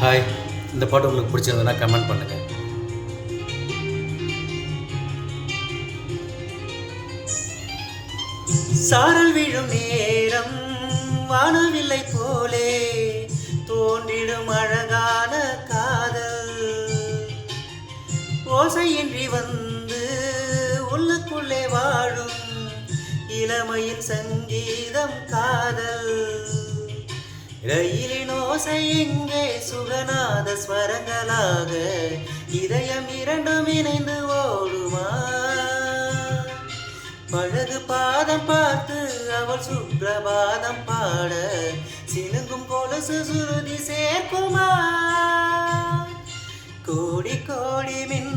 Hi, இந்த பாட்டு உங்களுக்கு பிடிச்சிருந்ததுன்னா கமெண்ட் பண்ணுங்கள். சாரல் விழும் நேரம் வானவில்லை போலே தோன்றிடும் அழகான காதல் ஓசையின்றி வந்து உள்ளுக்குள்ளே வாழும் இளமையின் சங்கீதம் காதல். ரயிலின் ஓசை எங்கே சுகநாத ஸ்வரங்களாக இதயம் இரண்டும் இணைந்து ஓடுமா? பழகு பாதம் பார்த்து அவள் சுப்பிரபாதம் பாட சினுங்கும் கொலுசு சுருதி சேர்க்குமா? கோடி கோடி மின்